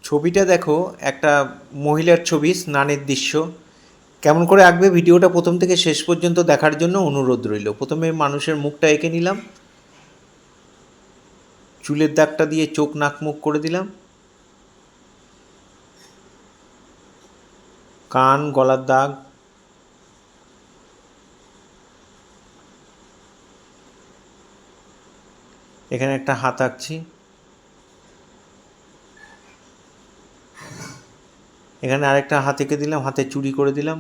ছবিটা দেখো, একটা মহিলার ছবি, স্নানের দৃশ্য। কেমন করে আঁকবে ভিডিওটা প্রথম থেকে শেষ পর্যন্ত দেখার জন্য অনুরোধ রইল। প্রথমে মানুষের মুখটা এঁকে নিলাম, চুলের দাগটা দিয়ে চোখ নাক মুখ করে দিলাম, কান গলার দাগ, এখানে একটা হাত আঁকছি, এখানে আরেকটা হাত এঁকে দিলাম, হাতে চুড়ি করে দিলাম,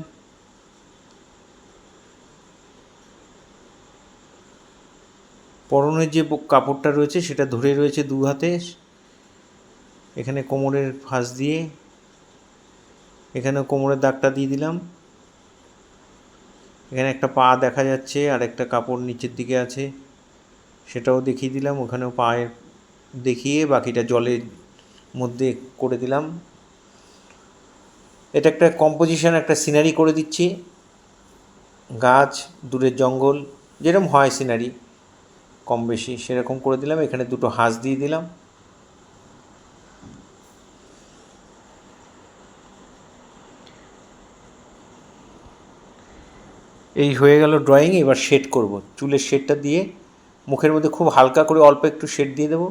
পরনের যে কাপড়টা রয়েছে সেটা ধরে রয়েছে দু হাতে, এখানে কোমরের ফাঁস দিয়ে, এখানে কোমরের দাগটা দিয়ে দিলাম, এখানে একটা পা দেখা যাচ্ছে আর একটা কাপড় নিচের দিকে আছে সেটাও দেখিয়ে দিলাম, ওখানেও পায়ের দেখিয়ে বাকিটা জলের মধ্যে করে দিলাম। এটা একটা কম্পোজিশন, একটা সিনারি করে দিচ্ছি, গাছ, দূরের জঙ্গল, যেরকম হয় সিনারি কম বেশি সেরকম করে দিলাম। এখানে দুটো হাঁস দিয়ে দিলাম। এই হয়ে গেল ড্রয়িং। এবার শেড করব, চুলের শেডটা দিয়ে মুখের মধ্যে খুব হালকা করে অল্প একটু শেড দিয়ে দেবো।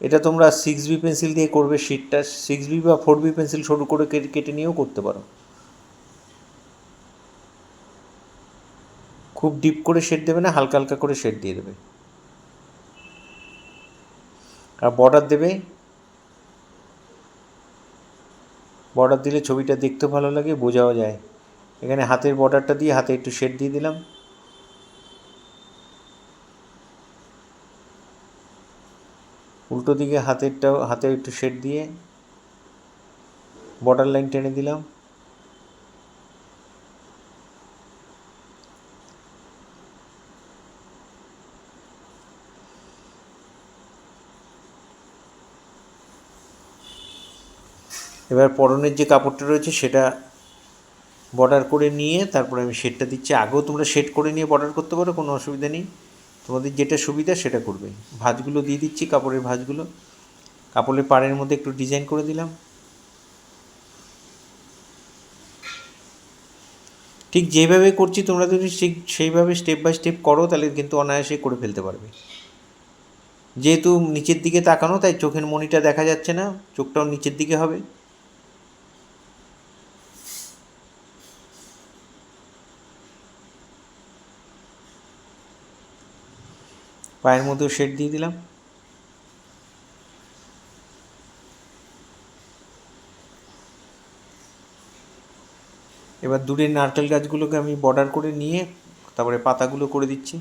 এটা তোমরা 6B পেন্সিল দিয়ে করবে শেডটা, 6B বা 4B পেন্সিল সরু করে কেটে নিয়েও করতে পারো। খুব ডিপ করে শেড দেবে না, হালকা হালকা করে শেড দিয়ে দেবে। আর বর্ডার দেবে, বর্ডার দিলে ছবিটা দেখতে ভালো লাগে, বোঝাও যায়। এখানে হাতের বর্ডারটা দিয়ে হাতে একটু শেড দিয়ে দিলাম, উল্টো দিকে হাতে একটু শেড দিয়ে বর্ডার লাইন টেনে দিলাম। এবার পরনের যে কাপড়টা রয়েছে সেটা বর্ডার করে নিয়ে তারপরে আমি শেডটা দিচ্ছি। আগেও তোমরা শেড করে নিয়ে বর্ডার করতে পারো, কোনো অসুবিধা নেই, তোমাদের যেটা সুবিধা সেটা করবে। ভাঁজগুলো দিয়ে দিচ্ছি, কাপড়ের ভাঁজগুলো, কাপড়ের পাড়ের মধ্যে একটু ডিজাইন করে দিলাম। ঠিক যেভাবে করছি তোমরা যদি ঠিক সেইভাবে স্টেপ বাই স্টেপ করো তাহলে কিন্তু অনায়াসে করে ফেলতে পারবে। যেহেতু নিচের দিকে তাকানো তাই চোখের মণিটা দেখা যাচ্ছে না, চোখটাও নিচের দিকে হবে। পায়ের মধ্যেও শেড দিয়ে দিলাম। এবার দূরের নারকেল গাছগুলোকে আমি বর্ডার করে নিয়ে তারপরে পাতাগুলো করে দিচ্ছি।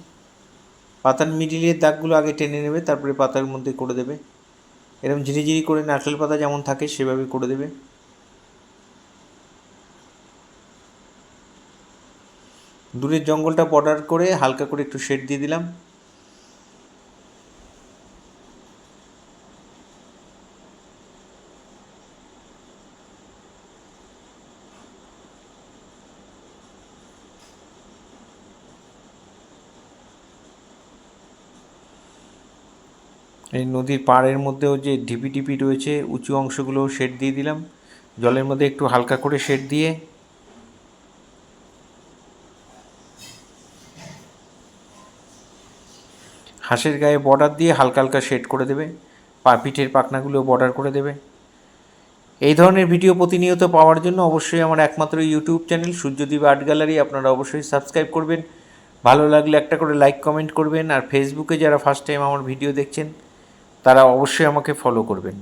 পাতার মিডিলের দাগগুলো আগে টেনে নেবে, তারপরে পাতার মধ্যে করে দেবে। এরকম ঝিরিঝিরি করে নারকেল পাতা যেমন থাকে সেভাবে করে দেবে। দূরের জঙ্গলটা বর্ডার করে হালকা করে একটু শেড দিয়ে দিলাম। এই নদীর পাড়ের মধ্যেও যে ঢিপি ঢিপি রয়েছে উঁচু অংশগুলোও শেড দিয়ে দিলাম। জলের মধ্যে একটু হালকা করে শেড দিয়ে হাঁসের গায়ে বর্ডার দিয়ে হালকা হালকা শেড করে দেবে। পিঠের পাখনাগুলো বর্ডার করে দেবে। এই ধরনের ভিডিও প্রতিনিয়ত পাওয়ার জন্য অবশ্যই আমার একমাত্র ইউটিউব চ্যানেল সূর্যদ্বীপ আর্ট গ্যালারি আপনারা অবশ্যই সাবস্ক্রাইব করবেন। ভালো লাগলে একটা করে লাইক কমেন্ট করবেন। আর ফেসবুকে যারা ফার্স্ট টাইম আমার ভিডিও দেখছেন তারা অবশ্যই আমাকে ফলো করবেন।